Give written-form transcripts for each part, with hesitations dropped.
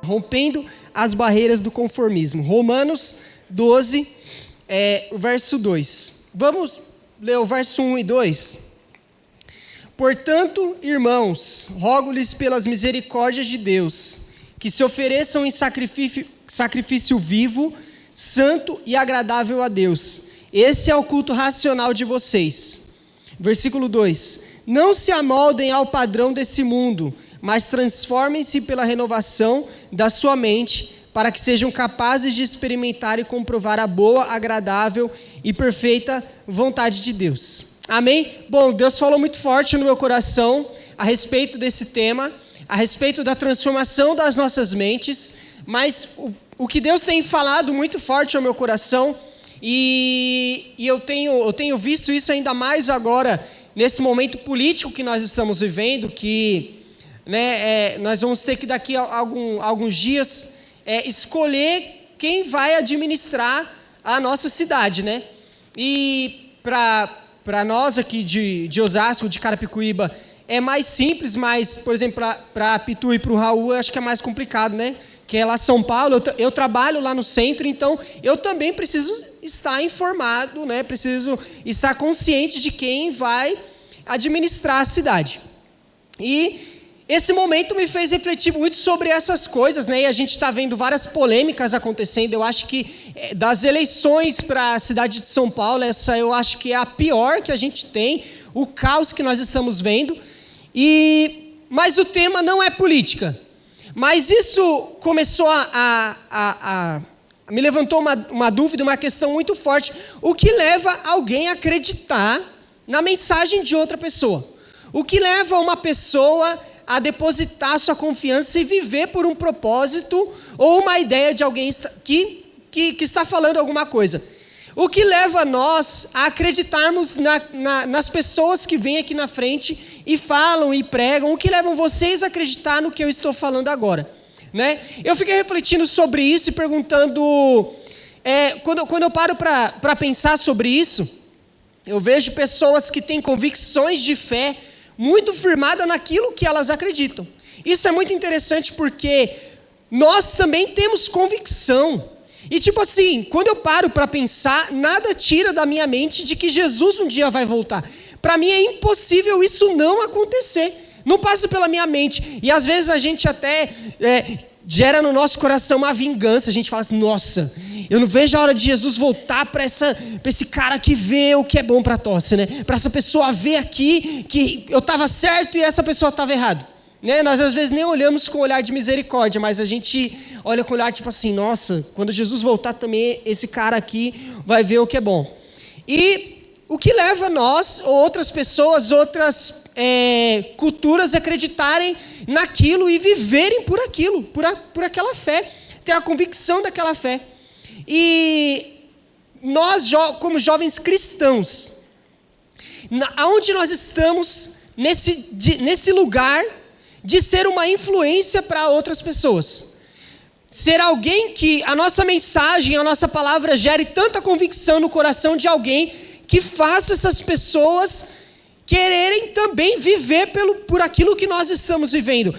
rompendo as barreiras do conformismo. Romanos 12, o verso 2. Vamos ler o verso 1 e 2. Portanto, irmãos, rogo-lhes pelas misericórdias de Deus, que se ofereçam em sacrifício vivo, santo e agradável a Deus. Esse é o culto racional de vocês. Versículo 2. Não se amoldem ao padrão desse mundo, mas transformem-se pela renovação da sua mente, para que sejam capazes de experimentar e comprovar a boa, agradável e perfeita vontade de Deus. Amém? Bom, Deus falou muito forte no meu coração a respeito desse tema, a respeito da transformação das nossas mentes, mas o que Deus tem falado muito forte ao meu coração, e eu tenho visto isso ainda mais agora, nesse momento político que nós estamos vivendo, que nós vamos ter que daqui a alguns dias escolher quem vai administrar a nossa cidade, né? E para nós aqui de Osasco, de Carapicuíba, é mais simples, mas, por exemplo, para Pitu e para o Raul, eu acho que é mais complicado, né? Que é lá São Paulo, eu trabalho lá no centro, então eu também preciso estar informado, né? Preciso estar consciente de quem vai administrar a cidade. E esse momento me fez refletir muito sobre essas coisas, né? E a gente está vendo várias polêmicas acontecendo. Eu acho que das eleições para a cidade de São Paulo, essa eu acho que é a pior que a gente tem, o caos que nós estamos vendo. Mas o tema não é política. Mas isso começou me levantou uma dúvida, uma questão muito forte. O que leva alguém a acreditar na mensagem de outra pessoa? O que leva uma pessoa a depositar sua confiança e viver por um propósito ou uma ideia de alguém que está falando alguma coisa? O que leva nós a acreditarmos nas pessoas que vêm aqui na frente e falam e pregam? O que leva vocês a acreditar no que eu estou falando agora? Né? Eu fiquei refletindo sobre isso e perguntando, quando eu paro para pensar sobre isso, eu vejo pessoas que têm convicções de fé muito firmadas naquilo que elas acreditam. Isso é muito interessante porque nós também temos convicção. E tipo assim, quando eu paro para pensar, nada tira da minha mente de que Jesus um dia vai voltar. Para mim é impossível isso não acontecer. Não passa pela minha mente. E às vezes a gente até gera no nosso coração uma vingança. A gente fala assim, nossa, eu não vejo a hora de Jesus voltar para esse cara que vê o que é bom para a tosse, né? Para essa pessoa ver aqui que eu estava certo e essa pessoa estava errado. Né? Nós às vezes nem olhamos com olhar de misericórdia, mas a gente olha com olhar tipo assim, nossa, quando Jesus voltar também esse cara aqui vai ver o que é bom. E o que leva nós, ou outras pessoas, outras culturas a acreditarem naquilo e viverem por aquilo, por aquela fé, ter a convicção daquela fé. E nós, como jovens cristãos, aonde nós estamos nesse lugar de ser uma influência para outras pessoas. Ser alguém que a nossa mensagem, a nossa palavra gere tanta convicção no coração de alguém que faça essas pessoas quererem também viver por aquilo que nós estamos vivendo.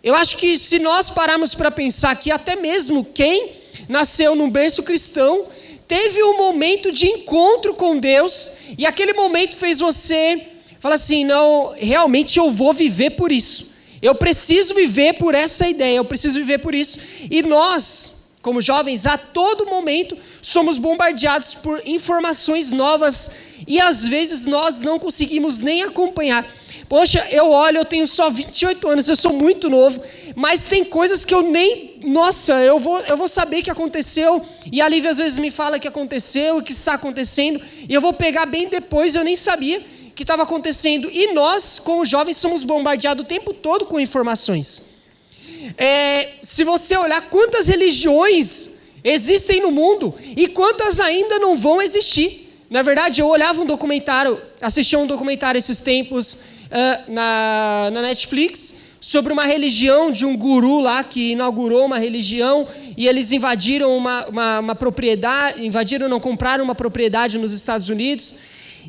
Eu acho que se nós pararmos para pensar que até mesmo quem nasceu num berço cristão teve um momento de encontro com Deus e aquele momento fez você falar assim, não, realmente eu vou viver por isso. Eu preciso viver por essa ideia, eu preciso viver por isso. E nós, como jovens, a todo momento somos bombardeados por informações novas e às vezes nós não conseguimos nem acompanhar. Poxa, eu tenho só 28 anos, eu sou muito novo, mas tem coisas que eu nem... Nossa, eu vou saber que aconteceu, e a Lívia às vezes me fala que aconteceu, que está acontecendo, e eu vou pegar bem depois, eu nem sabia que estava acontecendo. E nós, como jovens, somos bombardeados o tempo todo com informações. Se você olhar quantas religiões existem no mundo, e quantas ainda não vão existir. Na verdade, eu olhava assistia um documentário esses tempos na Netflix, sobre uma religião de um guru lá que inaugurou uma religião e eles invadiram uma propriedade, compraram uma propriedade nos Estados Unidos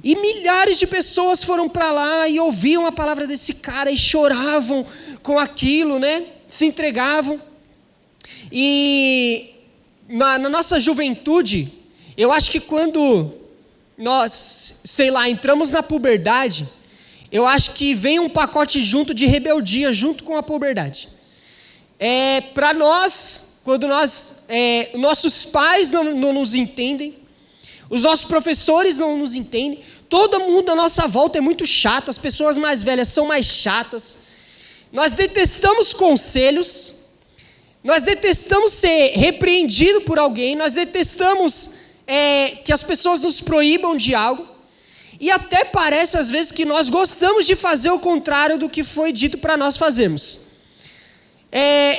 e milhares de pessoas foram para lá e ouviam a palavra desse cara e choravam com aquilo, né? Se entregavam. E na nossa juventude, eu acho que quando nós, entramos na puberdade, eu acho que vem um pacote junto de rebeldia, junto com a puberdade. Para nós, quando nossos pais não nos entendem, os nossos professores não nos entendem, todo mundo à nossa volta é muito chato, as pessoas mais velhas são mais chatas, nós detestamos conselhos, nós detestamos ser repreendido por alguém, nós detestamos que as pessoas nos proíbam de algo, e até parece às vezes que nós gostamos de fazer o contrário do que foi dito para nós fazermos.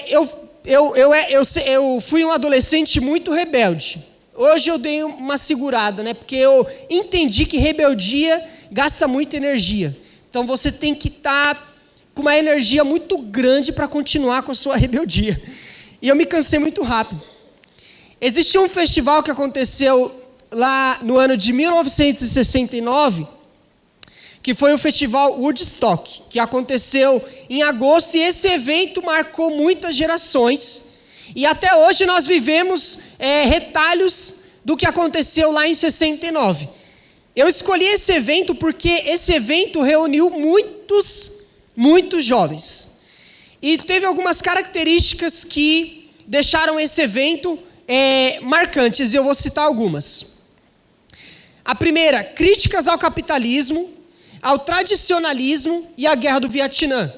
Eu fui um adolescente muito rebelde. Hoje eu dei uma segurada, né? Porque eu entendi que rebeldia gasta muita energia. Então você tem que estar com uma energia muito grande para continuar com a sua rebeldia. E eu me cansei muito rápido. Existia um festival que aconteceu lá no ano de 1969, que foi o festival Woodstock, que aconteceu em agosto, e esse evento marcou muitas gerações, e até hoje nós vivemos retalhos do que aconteceu lá em 69. Eu escolhi esse evento porque esse evento reuniu muitos jovens, e teve algumas características que deixaram esse evento marcantes, e eu vou citar algumas. A primeira, críticas ao capitalismo, ao tradicionalismo e à guerra do Vietnã,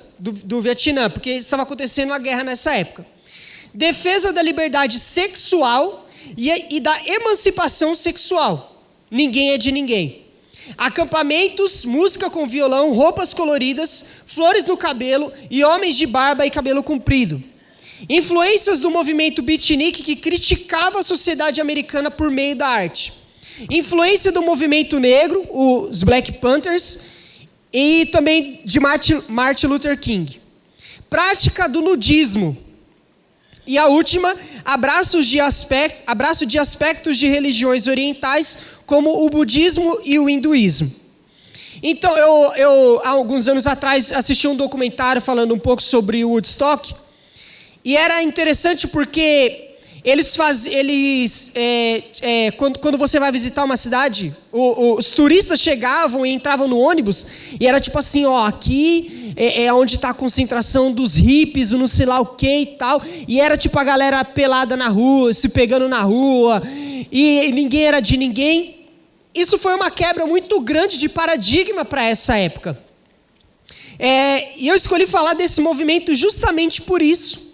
porque estava acontecendo uma guerra nessa época. Defesa da liberdade sexual e da emancipação sexual. Ninguém é de ninguém. Acampamentos, música com violão, roupas coloridas, flores no cabelo e homens de barba e cabelo comprido. Influências do movimento beatnik que criticava a sociedade americana por meio da arte. Influência do movimento negro, os Black Panthers, e também de Martin Luther King. Prática do nudismo. E a última, abraço de aspectos de religiões orientais, como o budismo e o hinduísmo. Então, eu há alguns anos atrás, assisti um documentário falando um pouco sobre o Woodstock, e era interessante porque quando você vai visitar uma cidade, os turistas chegavam e entravam no ônibus, e era tipo assim, aqui é onde está a concentração dos hippies, não sei lá o que e tal, e era tipo a galera pelada na rua, se pegando na rua, e ninguém era de ninguém. Isso foi uma quebra muito grande de paradigma para essa época. E eu escolhi falar desse movimento justamente por isso.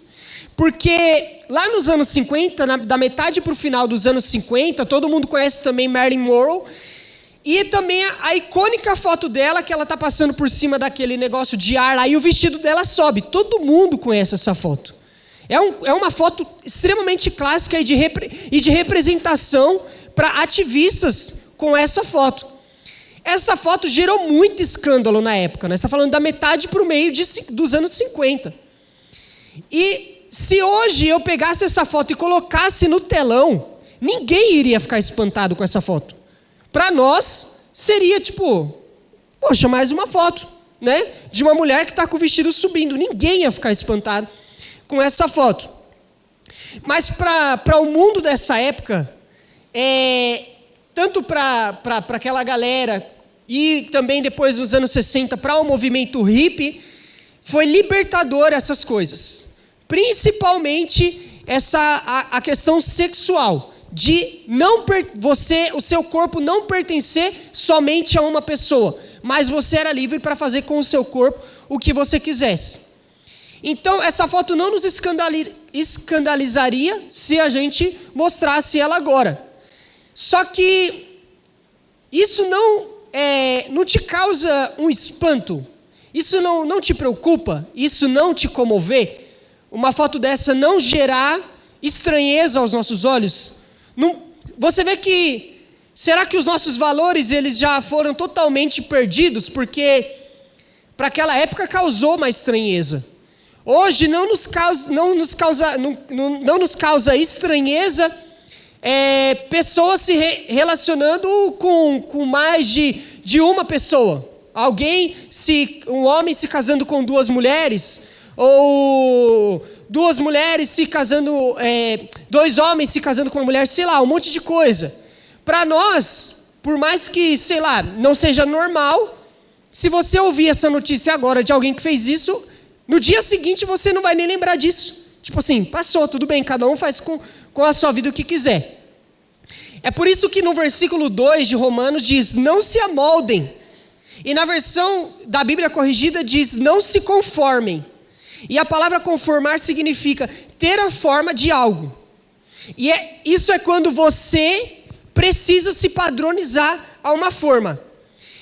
Porque lá nos anos 50, da metade para o final dos anos 50, todo mundo conhece também Marilyn Monroe, e também a icônica foto dela, que ela está passando por cima daquele negócio de ar lá, e o vestido dela sobe. Todo mundo conhece essa foto. É uma foto extremamente clássica e de representação para ativistas com essa foto. Essa foto gerou muito escândalo na época, né? Você está falando da metade para o meio dos anos 50. E se hoje eu pegasse essa foto e colocasse no telão, ninguém iria ficar espantado com essa foto. Para nós, seria tipo, poxa, mais uma foto, né? De uma mulher que está com o vestido subindo. Ninguém ia ficar espantado com essa foto. Mas para o mundo dessa época, tanto para aquela galera e também depois dos anos 60, para o movimento hippie, foi libertador essas coisas. Principalmente a questão sexual, de o seu corpo não pertencer somente a uma pessoa, mas você era livre para fazer com o seu corpo o que você quisesse. Então, essa foto não nos escandalizaria se a gente mostrasse ela agora. Só que isso não te causa um espanto, isso não te preocupa, isso não te comover. Uma foto dessa não gerar estranheza aos nossos olhos. Você vê que, será que os nossos valores eles já foram totalmente perdidos? Porque para aquela época causou uma estranheza. Hoje não nos causa estranheza pessoas se relacionando com mais de uma pessoa. Um homem se casando com duas mulheres, ou duas mulheres se casando, dois homens se casando com uma mulher, sei lá, um monte de coisa. Para nós, por mais que, sei lá, não seja normal, se você ouvir essa notícia agora de alguém que fez isso, no dia seguinte você não vai nem lembrar disso. Tipo assim, passou, tudo bem, cada um faz com a sua vida o que quiser. É por isso que no versículo 2 de Romanos diz, não se amoldem. E na versão da Bíblia corrigida diz, não se conformem. E a palavra conformar significa ter a forma de algo. E isso é quando você precisa se padronizar a uma forma.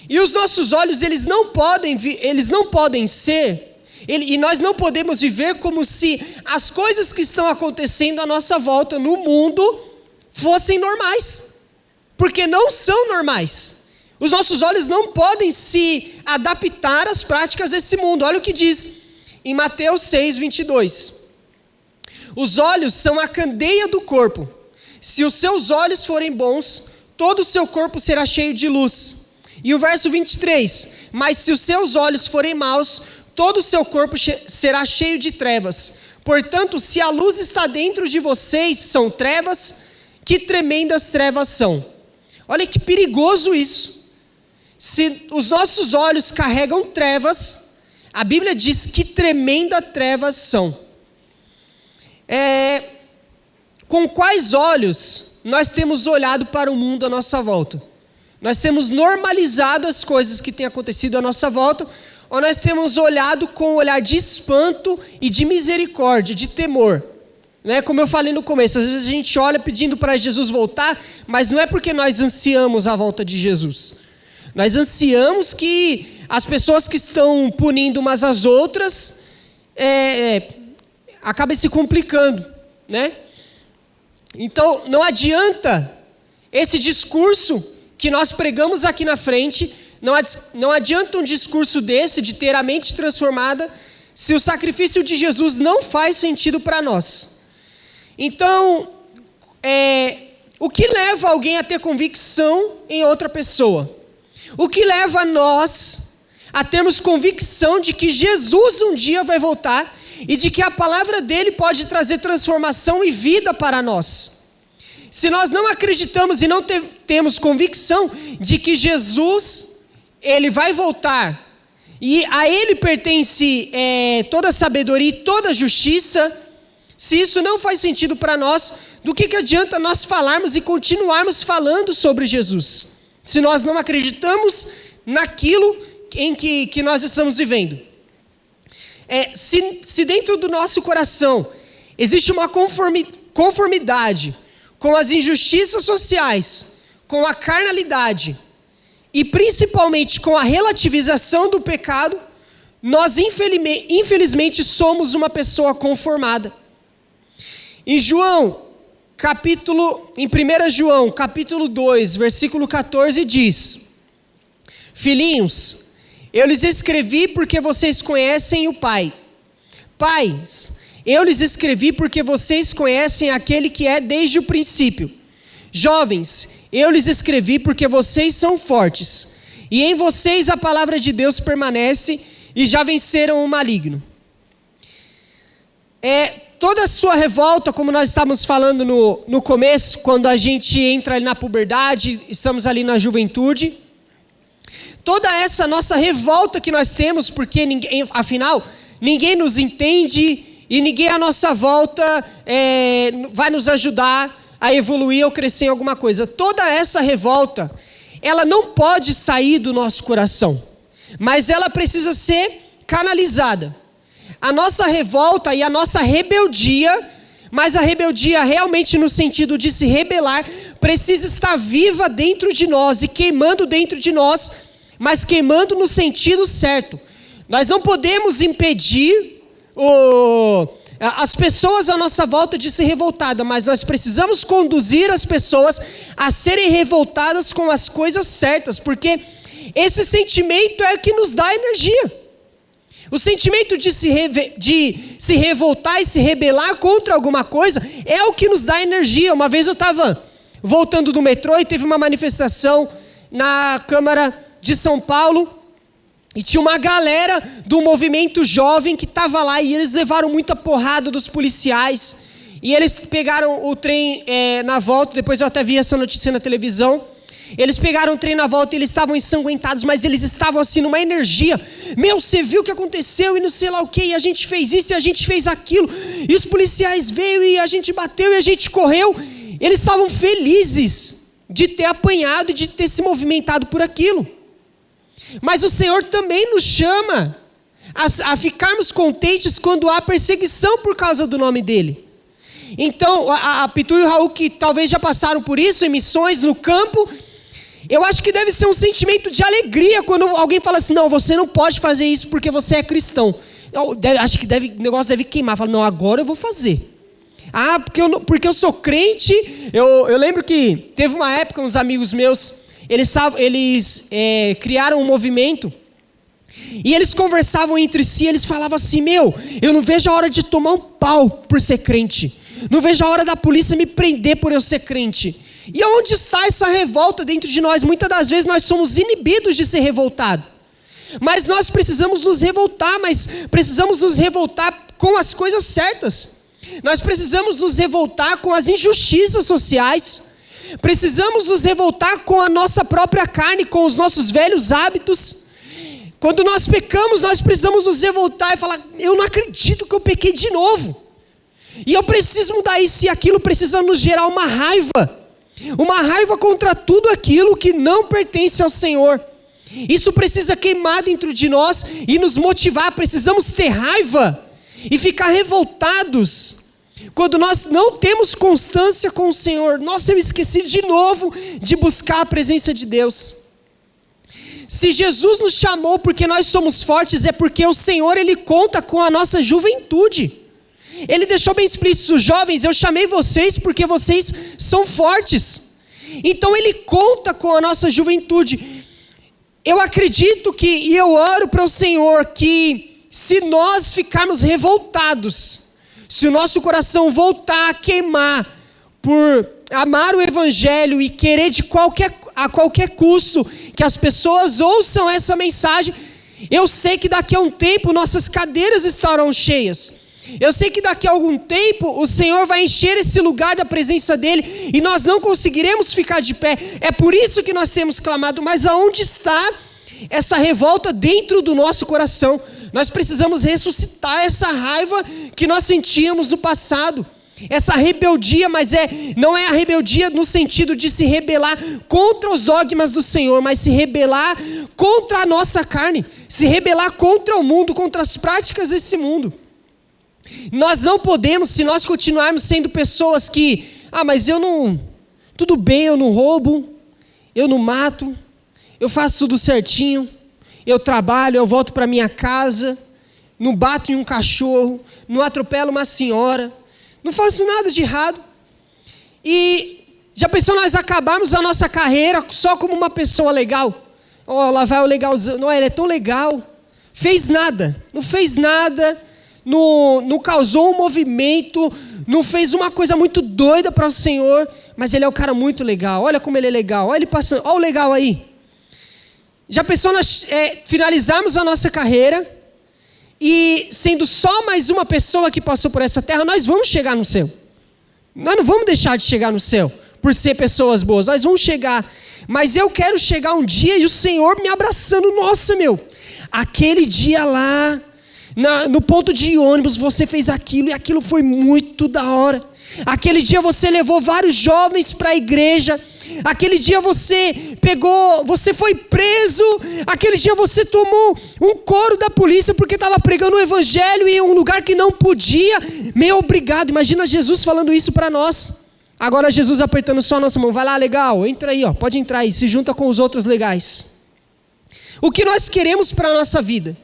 E os nossos olhos, eles não podem ser, e nós não podemos viver como se as coisas que estão acontecendo à nossa volta no mundo fossem normais. Porque não são normais. Os nossos olhos não podem se adaptar às práticas desse mundo. Olha o que diz em Mateus 6, 22. Os olhos são a candeia do corpo. Se os seus olhos forem bons, todo o seu corpo será cheio de luz. E o verso 23. Mas se os seus olhos forem maus, todo o seu corpo será cheio de trevas. Portanto, se a luz está dentro de vocês, são trevas, que tremendas trevas são. Olha que perigoso isso. Se os nossos olhos carregam trevas, a Bíblia diz que tremenda trevas são. Com quais olhos nós temos olhado para o mundo à nossa volta? Nós temos normalizado as coisas que têm acontecido à nossa volta, ou nós temos olhado com um olhar de espanto e de misericórdia, de temor? Como eu falei no começo, às vezes a gente olha pedindo para Jesus voltar, mas não é porque nós ansiamos a volta de Jesus. Nós ansiamos que as pessoas que estão punindo umas às outras acabem se complicando, né? Então, não adianta esse discurso que nós pregamos aqui na frente, não adianta um discurso desse, de ter a mente transformada, se o sacrifício de Jesus não faz sentido para nós. Então, o que leva alguém a ter convicção em outra pessoa? O que leva nós a termos convicção de que Jesus um dia vai voltar e de que a palavra dele pode trazer transformação e vida para nós? Se nós não acreditamos e não temos convicção de que Jesus, ele vai voltar, e a ele pertence toda a sabedoria e toda a justiça, se isso não faz sentido para nós, do que adianta nós falarmos e continuarmos falando sobre Jesus, se nós não acreditamos naquilo em que nós estamos vivendo? Se dentro do nosso coração existe uma conformidade com as injustiças sociais, com a carnalidade e principalmente com a relativização do pecado, nós infelizmente somos uma pessoa conformada. Em 1 João, capítulo 2, versículo 14 diz: Filhinhos, eu lhes escrevi porque vocês conhecem o Pai. Pais, eu lhes escrevi porque vocês conhecem aquele que é desde o princípio. Jovens, eu lhes escrevi porque vocês são fortes, e em vocês a palavra de Deus permanece, e já venceram o maligno. Toda a sua revolta, como nós estávamos falando no começo, quando a gente entra ali na puberdade, estamos ali na juventude, toda essa nossa revolta que nós temos, porque afinal, ninguém nos entende, e ninguém à nossa volta vai nos ajudar a evoluir ou crescer em alguma coisa. Toda essa revolta, ela não pode sair do nosso coração, mas ela precisa ser canalizada. A nossa revolta e a nossa rebeldia, mas a rebeldia realmente no sentido de se rebelar, precisa estar viva dentro de nós e queimando dentro de nós, mas queimando no sentido certo. Nós não podemos impedir as pessoas à nossa volta de ser revoltadas, mas nós precisamos conduzir as pessoas a serem revoltadas com as coisas certas, porque esse sentimento é o que nos dá energia. O sentimento de se revoltar e se rebelar contra alguma coisa é o que nos dá energia. Uma vez eu estava voltando do metrô e teve uma manifestação na Câmara de São Paulo, E tinha uma galera do movimento jovem que estava lá e eles levaram muita porrada dos policiais. E eles pegaram o trem na volta, depois eu até vi essa notícia na televisão. Eles pegaram o trem na volta e eles estavam ensanguentados, mas eles estavam assim numa energia. Meu, você viu o que aconteceu e não sei lá o que, e a gente fez isso e a gente fez aquilo. E os policiais veio e a gente bateu e a gente correu. Eles estavam felizes de ter apanhado e de ter se movimentado por aquilo. Mas o Senhor também nos chama a ficarmos contentes quando há perseguição por causa do nome dEle. Então, a Pitu e o Raul, que talvez já passaram por isso, em missões, no campo, eu acho que deve ser um sentimento de alegria quando alguém fala assim, não, você não pode fazer isso porque você é cristão. Acho que o negócio deve queimar. Fala, não, agora eu vou fazer. Ah, porque eu sou crente. Eu lembro que teve uma época, uns amigos meus, eles criaram um movimento. E eles conversavam entre si, eles falavam assim, eu não vejo a hora de tomar um pau por ser crente. Não vejo a hora da polícia me prender por eu ser crente. E onde está essa revolta dentro de nós? Muitas das vezes nós somos inibidos de ser revoltado. Mas nós precisamos nos revoltar, mas precisamos nos revoltar com as coisas certas. Nós precisamos nos revoltar com as injustiças sociais. Precisamos nos revoltar com a nossa própria carne, com os nossos velhos hábitos. Quando nós pecamos, nós precisamos nos revoltar e falar, eu não acredito que eu pequei de novo. E eu preciso mudar isso e aquilo, precisa nos gerar uma raiva. Uma raiva contra tudo aquilo que não pertence ao Senhor. Isso precisa queimar dentro de nós e nos motivar. Precisamos ter raiva e ficar revoltados quando nós não temos constância com o Senhor. Nossa, eu esqueci de novo de buscar a presença de Deus. Se Jesus nos chamou porque nós somos fortes, é porque o Senhor, Ele conta com a nossa juventude. Ele deixou bem explícito, jovens, eu chamei vocês porque vocês são fortes. Então Ele conta com a nossa juventude. Eu acredito e eu oro para o Senhor que se nós ficarmos revoltados, se o nosso coração voltar a queimar por amar o Evangelho e querer a qualquer custo que as pessoas ouçam essa mensagem, eu sei que daqui a um tempo nossas cadeiras estarão cheias. Eu sei que daqui a algum tempo o Senhor vai encher esse lugar da presença dEle e nós não conseguiremos ficar de pé. É por isso que nós temos clamado, mas aonde está essa revolta dentro do nosso coração? Nós precisamos ressuscitar essa raiva que nós sentíamos no passado. Essa rebeldia, mas não é a rebeldia no sentido de se rebelar contra os dogmas do Senhor, mas se rebelar contra a nossa carne, se rebelar contra o mundo, contra as práticas desse mundo. Nós não podemos, se nós continuarmos sendo pessoas que, mas tudo bem, eu não roubo, eu não mato, eu faço tudo certinho, eu trabalho, eu volto para minha casa, não bato em um cachorro, não atropelo uma senhora, não faço nada de errado. E já pensou nós acabarmos a nossa carreira só como uma pessoa legal? Lá vai o legalzão, não, ele é tão legal, não fez nada, não causou um movimento, não fez uma coisa muito doida para o Senhor, mas ele é um cara muito legal, olha como ele é legal, olha ele passando, olha o legal aí. Já pensou nós finalizarmos a nossa carreira e sendo só mais uma pessoa que passou por essa terra, nós vamos chegar no céu. Nós não vamos deixar de chegar no céu por ser pessoas boas, nós vamos chegar. Mas eu quero chegar um dia e o Senhor me abraçando, nossa aquele dia lá, no ponto de ônibus você fez aquilo e aquilo foi muito da hora. Aquele dia você levou vários jovens para a igreja. Aquele dia você foi preso. Aquele dia você tomou um coro da polícia porque estava pregando o evangelho em um lugar que não podia. Meu obrigado. Imagina Jesus falando isso para nós. Agora Jesus apertando só a nossa mão. Vai lá, legal, entra aí, pode entrar aí. Se junta com os outros legais. O que nós queremos para a nossa vida?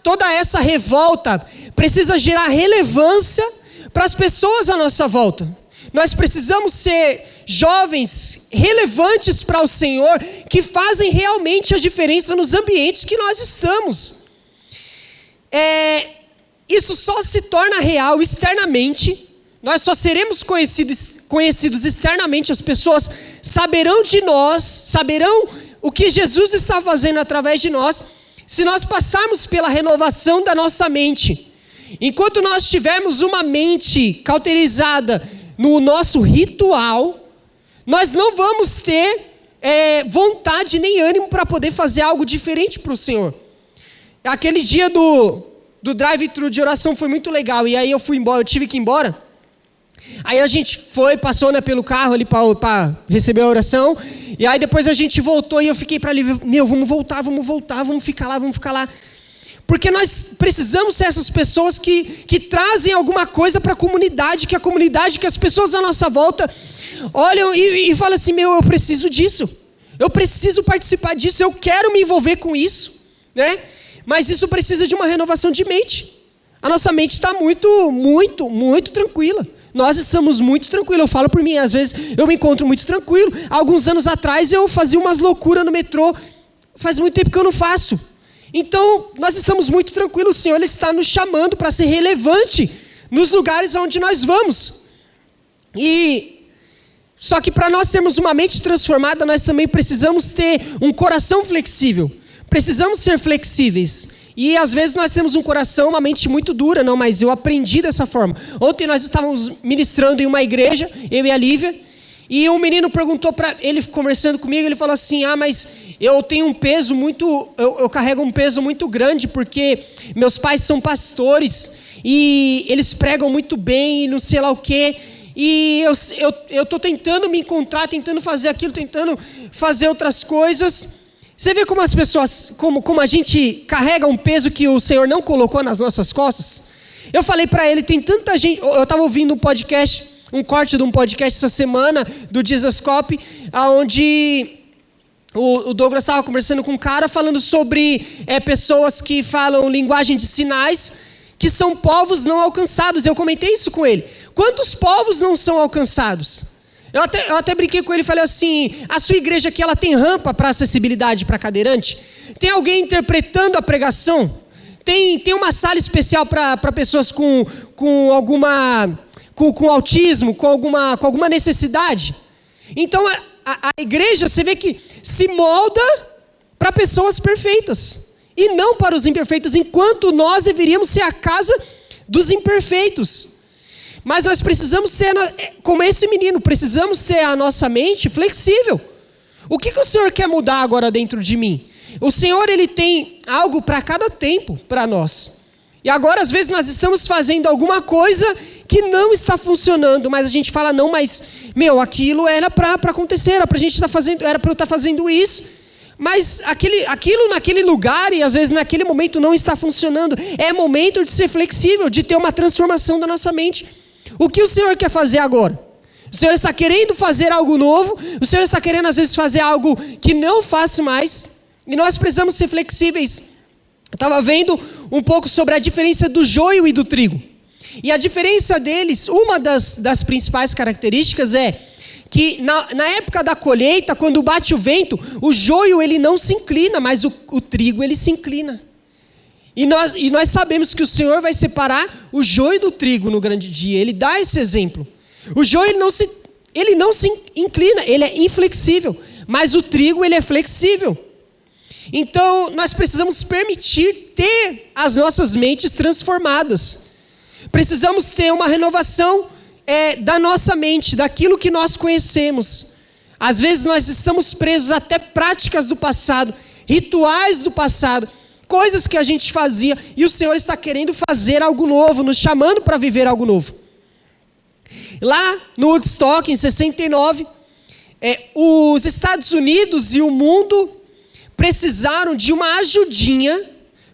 Toda essa revolta precisa gerar relevância para as pessoas à nossa volta. Nós precisamos ser jovens relevantes para o Senhor, que fazem realmente a diferença nos ambientes que nós estamos. Isso só se torna real externamente. Nós só seremos conhecidos externamente. As pessoas saberão de nós, saberão o que Jesus está fazendo através de nós, se nós passarmos pela renovação da nossa mente, enquanto nós tivermos uma mente cauterizada no nosso ritual, nós não vamos ter vontade nem ânimo para poder fazer algo diferente para o Senhor. Aquele dia do drive-thru de oração foi muito legal, e aí eu fui embora, eu tive que ir embora. Aí a gente passou pelo carro ali para receber a oração, e aí depois a gente voltou, e eu fiquei para ali, vamos voltar, vamos ficar lá. Porque nós precisamos ser essas pessoas que trazem alguma coisa para a comunidade, que as pessoas à nossa volta olham e falam assim, eu preciso disso, eu preciso participar disso, eu quero me envolver com isso, né? Mas isso precisa de uma renovação de mente. A nossa mente está muito, muito, muito tranquila. Nós estamos muito tranquilos. Eu falo por mim, às vezes eu me encontro muito tranquilo. Há alguns anos atrás eu fazia umas loucuras no metrô. Faz muito tempo que eu não faço. Então, nós estamos muito tranquilos. O Senhor, Ele está nos chamando para ser relevante nos lugares onde nós vamos. Só que para nós termos uma mente transformada, nós também precisamos ter um coração flexível. Precisamos ser flexíveis. E às vezes nós temos um coração, uma mente muito dura, não, mas eu aprendi dessa forma. Ontem nós estávamos ministrando em uma igreja, eu e a Lívia, e um menino perguntou para ele, conversando comigo, ele falou assim, mas eu tenho um peso muito, eu carrego um peso muito grande, porque meus pais são pastores, e eles pregam muito bem, e não sei lá o quê, e eu estou tentando me encontrar, tentando fazer aquilo, tentando fazer outras coisas. Você vê como as pessoas, como a gente carrega um peso que o Senhor não colocou nas nossas costas? Eu falei para ele, tem tanta gente, eu estava ouvindo um corte de um podcast essa semana, do Jesus Cop, onde o Douglas estava conversando com um cara, falando sobre pessoas que falam linguagem de sinais, que são povos não alcançados. Eu comentei isso com ele. Quantos povos não são alcançados? Eu até brinquei com ele e falei assim, a sua igreja aqui, ela tem rampa para acessibilidade para cadeirante? Tem alguém interpretando a pregação? Tem uma sala especial para pessoas com autismo, com alguma necessidade? Então, a igreja, você vê que se molda para pessoas perfeitas, e não para os imperfeitos, enquanto nós deveríamos ser a casa dos imperfeitos. Mas nós precisamos ter, como esse menino, precisamos ter a nossa mente flexível. O que o Senhor quer mudar agora dentro de mim? O Senhor, Ele tem algo para cada tempo para nós. E agora, às vezes, nós estamos fazendo alguma coisa que não está funcionando, mas a gente fala, não, mas, aquilo era para acontecer, era para a gente estar fazendo, era para eu estar fazendo isso. Mas aquilo naquele lugar e às vezes naquele momento não está funcionando. É momento de ser flexível, de ter uma transformação da nossa mente. O que o Senhor quer fazer agora? O Senhor está querendo fazer algo novo, o Senhor está querendo às vezes fazer algo que não faça mais, e nós precisamos ser flexíveis. Eu estava vendo um pouco sobre a diferença do joio e do trigo. E a diferença deles, uma das principais características é que na época da colheita, quando bate o vento, o joio ele não se inclina, mas o trigo ele se inclina. E nós sabemos que o Senhor vai separar o joio do trigo no grande dia. Ele dá esse exemplo. O joio ele não se inclina, ele é inflexível. Mas o trigo ele é flexível. Então nós precisamos permitir ter as nossas mentes transformadas. Precisamos ter uma renovação da nossa mente, daquilo que nós conhecemos. Às vezes nós estamos presos até práticas do passado, rituais do passado, coisas que a gente fazia, e o Senhor está querendo fazer algo novo, nos chamando para viver algo novo. Lá no Woodstock, em 69, os Estados Unidos e o mundo precisaram de uma ajudinha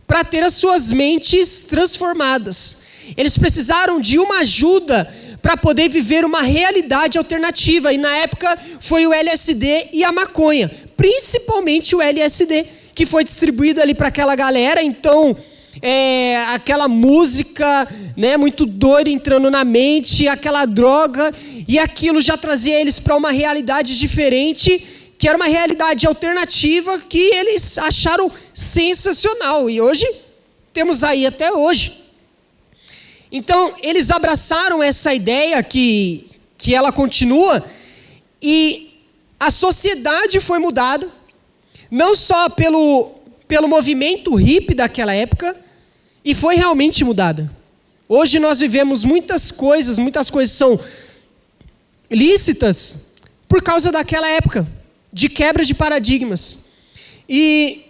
para ter as suas mentes transformadas. Eles precisaram de uma ajuda para poder viver uma realidade alternativa, e na época foi o LSD e a maconha, principalmente o LSD, que foi distribuído ali para aquela galera. Então, aquela música, né, muito doida entrando na mente, aquela droga, e aquilo já trazia eles para uma realidade diferente, que era uma realidade alternativa que eles acharam sensacional, e hoje, temos aí até hoje. Então, eles abraçaram essa ideia que ela continua, e a sociedade foi mudada, não só pelo movimento hippie daquela época e foi realmente mudada. Hoje nós vivemos muitas coisas são lícitas por causa daquela época, de quebra de paradigmas. E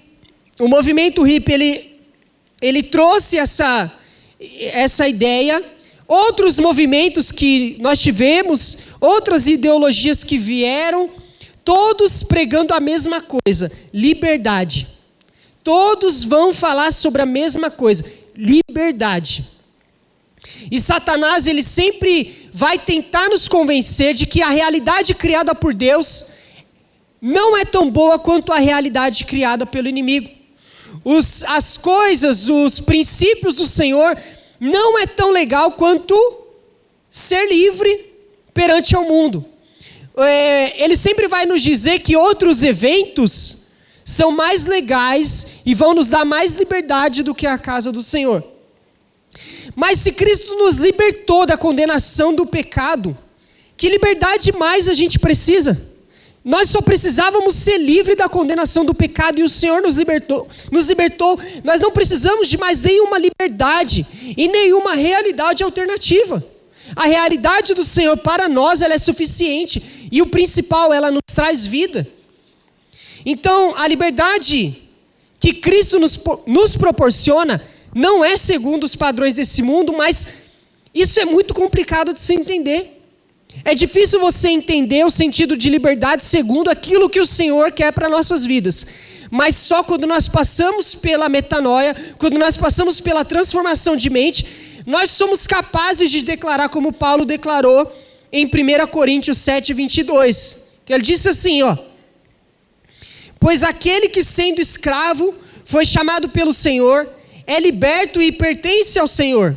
o movimento hippie, ele trouxe essa ideia. Outros movimentos que nós tivemos, outras ideologias que vieram, todos pregando a mesma coisa, liberdade. Todos vão falar sobre a mesma coisa, liberdade. E Satanás, ele sempre vai tentar nos convencer de que a realidade criada por Deus não é tão boa quanto a realidade criada pelo inimigo. As coisas, os princípios do Senhor não é tão legal quanto ser livre perante ao mundo. Ele sempre vai nos dizer que outros eventos são mais legais e vão nos dar mais liberdade do que a casa do Senhor. Mas se Cristo nos libertou da condenação do pecado, que liberdade mais a gente precisa? Nós só precisávamos ser livres da condenação do pecado e o Senhor nos libertou. Nós não precisamos de mais nenhuma liberdade e nenhuma realidade alternativa. A realidade do Senhor para nós, ela é suficiente. E o principal, ela nos traz vida. Então, a liberdade que Cristo nos proporciona não é segundo os padrões desse mundo, mas isso é muito complicado de se entender. É difícil você entender o sentido de liberdade segundo aquilo que o Senhor quer para nossas vidas. Mas só quando nós passamos pela metanoia, quando nós passamos pela transformação de mente, nós somos capazes de declarar como Paulo declarou em 1 Coríntios 7, 22. Que ele disse assim, pois aquele que sendo escravo foi chamado pelo Senhor, é liberto e pertence ao Senhor.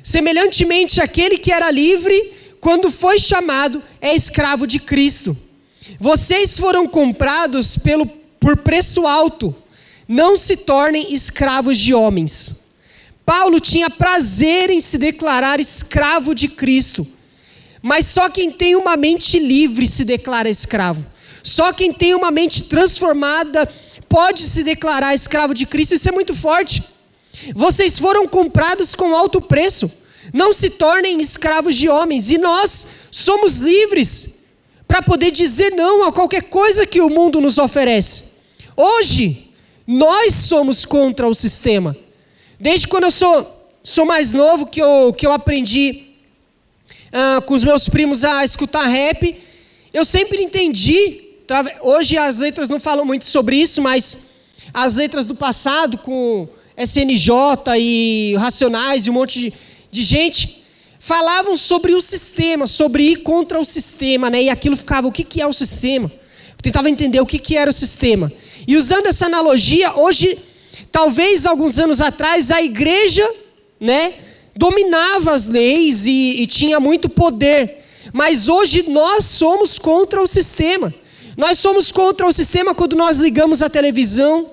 Semelhantemente, aquele que era livre, quando foi chamado, é escravo de Cristo. Vocês foram comprados por preço alto. Não se tornem escravos de homens. Paulo tinha prazer em se declarar escravo de Cristo. Mas só quem tem uma mente livre se declara escravo. Só quem tem uma mente transformada pode se declarar escravo de Cristo. Isso é muito forte. Vocês foram comprados com alto preço. Não se tornem escravos de homens. E nós somos livres para poder dizer não a qualquer coisa que o mundo nos oferece. Hoje, nós somos contra o sistema. Desde quando eu sou mais novo, que eu aprendi com os meus primos a escutar rap, eu sempre entendi. Hoje as letras não falam muito sobre isso, mas as letras do passado, com SNJ e Racionais e um monte de gente, falavam sobre o sistema, sobre ir contra o sistema, né? E aquilo ficava, o que é o sistema? Eu tentava entender o que era o sistema. E usando essa analogia, hoje, talvez alguns anos atrás, a igreja, né, dominava as leis e tinha muito poder. Mas hoje nós somos contra o sistema. Nós somos contra o sistema quando nós ligamos a televisão,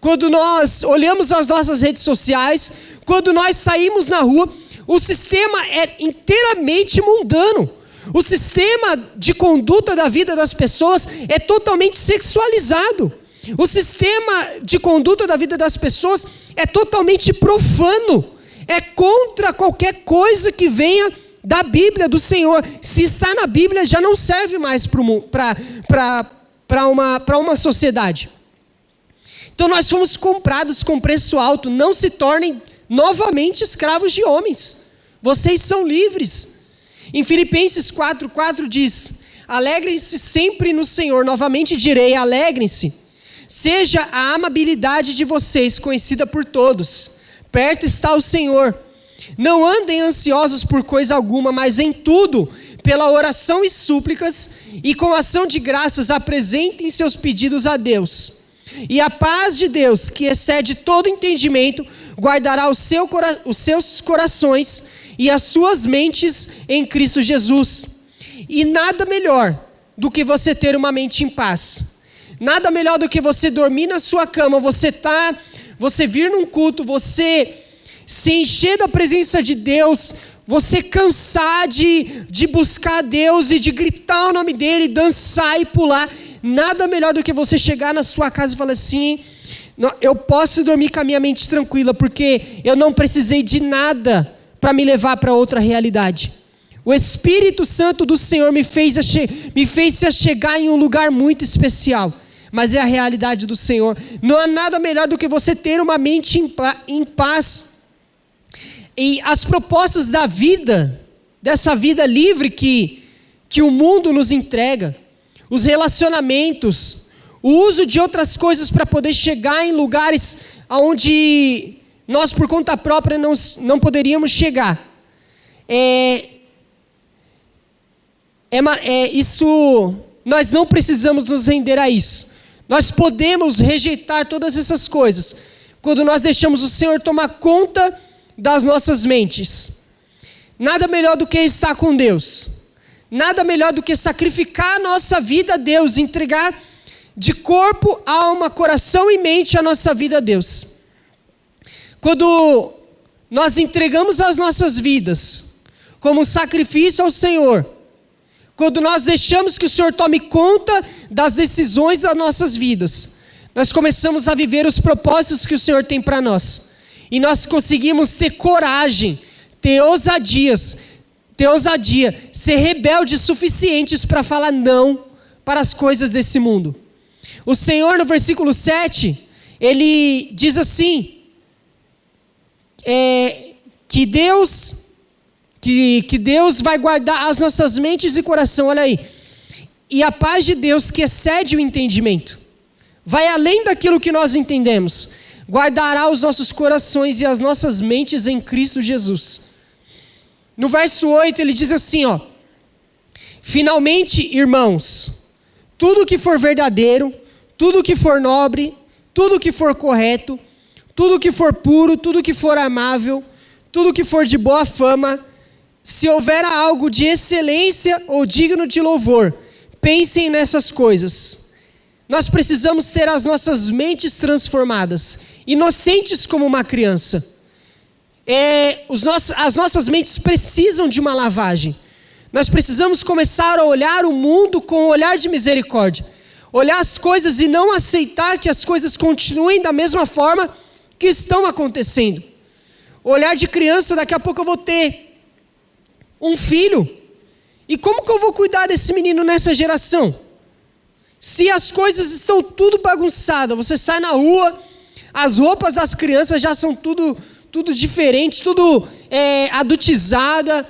quando nós olhamos as nossas redes sociais, quando nós saímos na rua. O sistema é inteiramente mundano. O sistema de conduta da vida das pessoas é totalmente sexualizado. O sistema de conduta da vida das pessoas é totalmente profano. É contra qualquer coisa que venha da Bíblia, do Senhor. Se está na Bíblia, já não serve mais para uma sociedade. Então nós fomos comprados com preço alto. Não se tornem novamente escravos de homens. Vocês são livres. Em Filipenses 4:4 diz: alegrem-se sempre no Senhor. Novamente direi, alegrem-se. Seja a amabilidade de vocês conhecida por todos. Perto está o Senhor. Não andem ansiosos por coisa alguma, mas em tudo, pela oração e súplicas, e com ação de graças, apresentem seus pedidos a Deus. E a paz de Deus, que excede todo entendimento, guardará os seus corações e as suas mentes em Cristo Jesus. E nada melhor do que você ter uma mente em paz. Nada melhor do que você dormir na sua cama, você vir num culto, você se encher da presença de Deus, você cansar de buscar a Deus e de gritar o nome dele, dançar e pular. Nada melhor do que você chegar na sua casa e falar assim: Eu posso dormir com a minha mente tranquila, porque eu não precisei de nada para me levar para outra realidade. O Espírito Santo do Senhor me fez se achegar em um lugar muito especial. Mas é a realidade do Senhor. Não há nada melhor do que você ter uma mente em paz. E as propostas da vida, dessa vida livre que o mundo nos entrega, os relacionamentos, o uso de outras coisas para poder chegar em lugares onde nós por conta própria não poderíamos chegar. Nós não precisamos nos render a isso. Nós podemos rejeitar todas essas coisas quando nós deixamos o Senhor tomar conta das nossas mentes. Nada melhor do que estar com Deus. Nada melhor do que sacrificar a nossa vida a Deus, entregar de corpo, alma, coração e mente a nossa vida a Deus. Quando nós entregamos as nossas vidas como um sacrifício ao Senhor, quando nós deixamos que o Senhor tome conta das decisões das nossas vidas, nós começamos a viver os propósitos que o Senhor tem para nós. E nós conseguimos ter coragem, ter ousadia, ser rebeldes suficientes para falar não para as coisas desse mundo. O Senhor, no versículo 7, Ele diz assim, que Deus vai guardar as nossas mentes e coração, olha aí. E a paz de Deus, que excede o entendimento, vai além daquilo que nós entendemos, guardará os nossos corações e as nossas mentes em Cristo Jesus. No verso 8 ele diz assim, finalmente, irmãos, tudo que for verdadeiro, tudo que for nobre, tudo que for correto, tudo que for puro, tudo que for amável, tudo que for de boa fama, se houver algo de excelência ou digno de louvor, pensem nessas coisas. Nós precisamos ter as nossas mentes transformadas, inocentes como uma criança. As nossas mentes precisam de uma lavagem. Nós precisamos começar a olhar o mundo com um olhar de misericórdia. Olhar as coisas e não aceitar que as coisas continuem da mesma forma que estão acontecendo. Olhar de criança, daqui a pouco eu vou ter um filho. E como que eu vou cuidar desse menino nessa geração? Se as coisas estão tudo bagunçadas, você sai na rua, as roupas das crianças já são tudo diferente, tudo adultizada.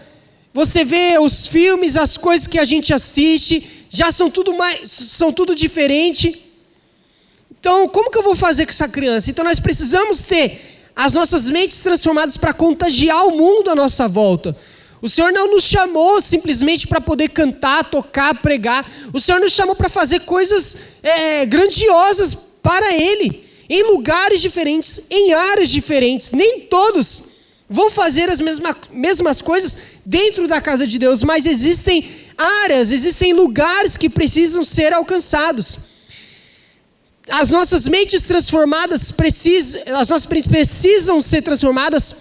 Você vê os filmes, as coisas que a gente assiste, já são tudo diferente. Então, como que eu vou fazer com essa criança? Então, nós precisamos ter as nossas mentes transformadas para contagiar o mundo à nossa volta. O Senhor não nos chamou simplesmente para poder cantar, tocar, pregar. O Senhor nos chamou para fazer coisas grandiosas para Ele, em lugares diferentes, em áreas diferentes. Nem todos vão fazer as mesmas coisas dentro da casa de Deus, mas existem áreas, existem lugares que precisam ser alcançados. As nossas mentes transformadas precisam ser transformadas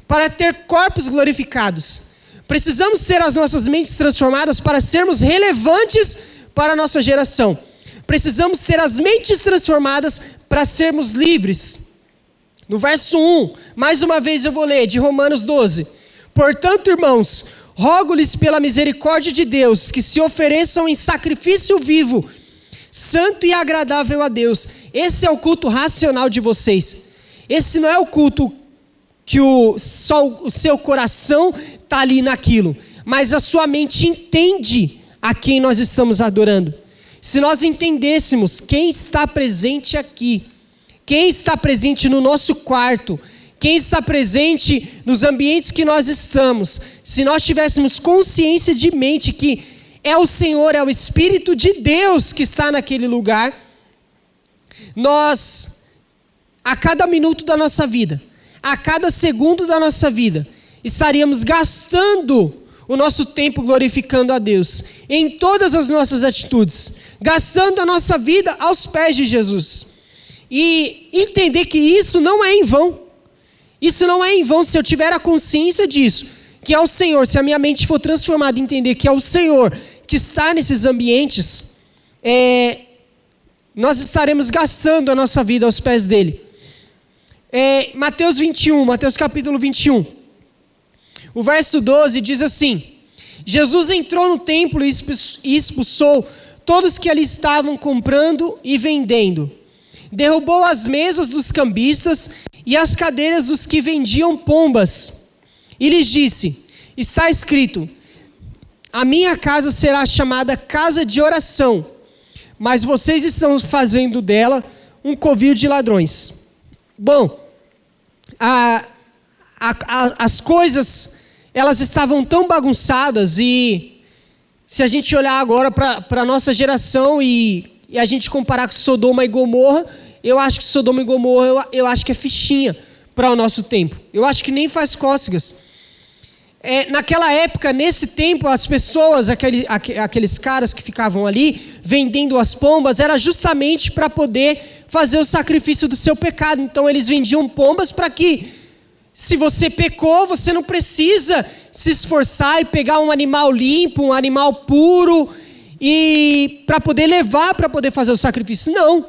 para ter corpos glorificados. Precisamos ter as nossas mentes transformadas para sermos relevantes para a nossa geração. Precisamos ter as mentes transformadas para sermos livres. No verso 1, mais uma vez eu vou ler, de Romanos 12. Portanto, irmãos, rogo-lhes pela misericórdia de Deus, que se ofereçam em sacrifício vivo, santo e agradável a Deus. Esse é o culto racional de vocês. Esse não é o culto que só o seu coração está ali naquilo, mas a sua mente entende a quem nós estamos adorando. Se nós entendêssemos quem está presente aqui, quem está presente no nosso quarto, quem está presente nos ambientes que nós estamos, se nós tivéssemos consciência de mente que é o Senhor, é o Espírito de Deus que está naquele lugar, nós, a cada minuto da nossa vida, a cada segundo da nossa vida, estaríamos gastando o nosso tempo glorificando a Deus, em todas as nossas atitudes, gastando a nossa vida aos pés de Jesus. E entender que isso não é em vão. Isso não é em vão se eu tiver a consciência disso, que é o Senhor, se a minha mente for transformada, entender que é o Senhor que está nesses ambientes, nós estaremos gastando a nossa vida aos pés dele. Mateus capítulo 21. O verso 12 diz assim: Jesus entrou no templo e expulsou todos que ali estavam comprando e vendendo. Derrubou as mesas dos cambistas e as cadeiras dos que vendiam pombas. E lhes disse: está escrito, a minha casa será chamada casa de oração, mas vocês estão fazendo dela um covil de ladrões. Bom, as coisas, elas estavam tão bagunçadas, e se a gente olhar agora para a nossa geração e a gente comparar com Sodoma e Gomorra, eu acho que Sodoma e Gomorra, eu acho que é fichinha para o nosso tempo. Eu acho que nem faz cócegas. Naquela época, nesse tempo, as pessoas, aqueles caras que ficavam ali vendendo as pombas, era justamente para poder fazer o sacrifício do seu pecado. Então eles vendiam pombas para que, se você pecou, você não precisa se esforçar e pegar um animal limpo, um animal puro, e para poder levar, para poder fazer o sacrifício. Não,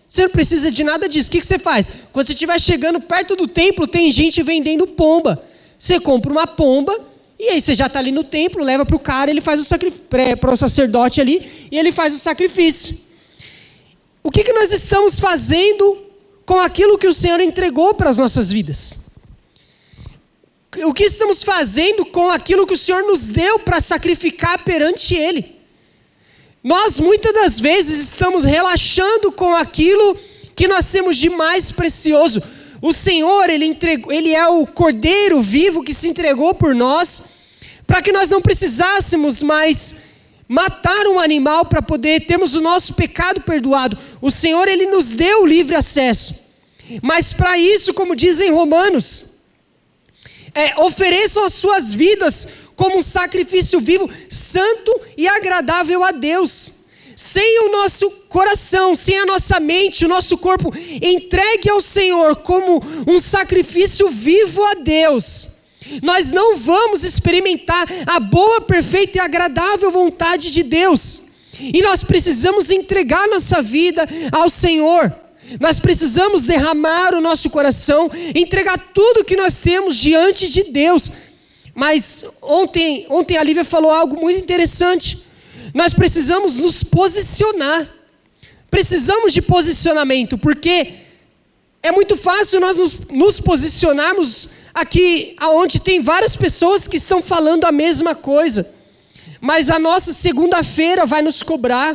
você não precisa de nada disso. O que você faz? Quando você estiver chegando perto do templo, tem gente vendendo pomba. Você compra uma pomba, e aí você já está ali no templo, leva para o cara, ele faz o sacrifício, para o sacerdote ali, e ele faz o sacrifício. O que nós estamos fazendo com aquilo que o Senhor entregou para as nossas vidas? O que estamos fazendo com aquilo que o Senhor nos deu para sacrificar perante Ele? Nós muitas das vezes estamos relaxando com aquilo que nós temos de mais precioso. O Senhor, Ele é o Cordeiro vivo que se entregou por nós, para que nós não precisássemos mais matar um animal para poder termos o nosso pecado perdoado. O Senhor, Ele nos deu livre acesso. Mas para isso, como diz em Romanos, ofereçam as suas vidas como um sacrifício vivo, santo e agradável a Deus. Sem o nosso coração, sem a nossa mente, o nosso corpo entregue ao Senhor como um sacrifício vivo a Deus, nós não vamos experimentar a boa, perfeita e agradável vontade de Deus. E nós precisamos entregar nossa vida ao Senhor. Nós precisamos derramar o nosso coração, entregar tudo que nós temos diante de Deus. Mas ontem a Lívia falou algo muito interessante. Nós precisamos nos posicionar. Precisamos de posicionamento, porque é muito fácil nós nos posicionarmos aqui, onde tem várias pessoas que estão falando a mesma coisa. Mas a nossa segunda-feira vai nos cobrar.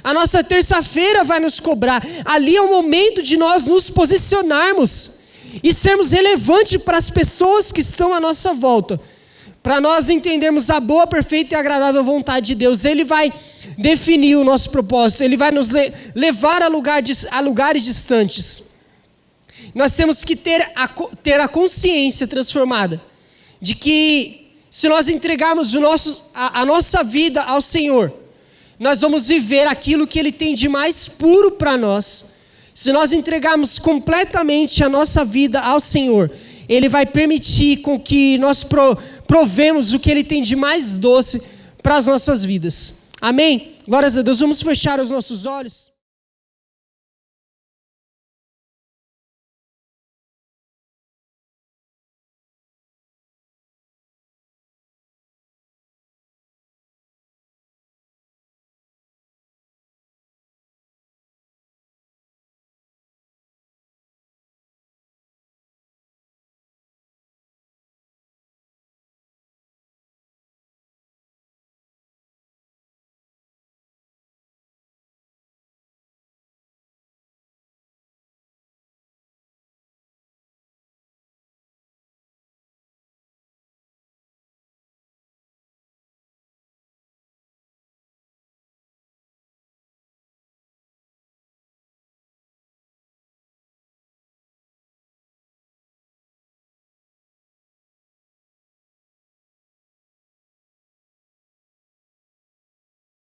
A nossa terça-feira vai nos cobrar. Ali é o momento de nós nos posicionarmos e sermos relevantes para as pessoas que estão à nossa volta. Para nós entendermos a boa, perfeita e agradável vontade de Deus. Ele vai definir o nosso propósito. Ele vai nos levar a lugares distantes. Nós temos que ter a consciência transformada de que, se nós entregarmos a nossa vida ao Senhor, nós vamos viver aquilo que Ele tem de mais puro para nós. Se nós entregarmos completamente a nossa vida ao Senhor, Ele vai permitir com que nós provemos o que Ele tem de mais doce para as nossas vidas. Amém? Glórias a Deus. Vamos fechar os nossos olhos.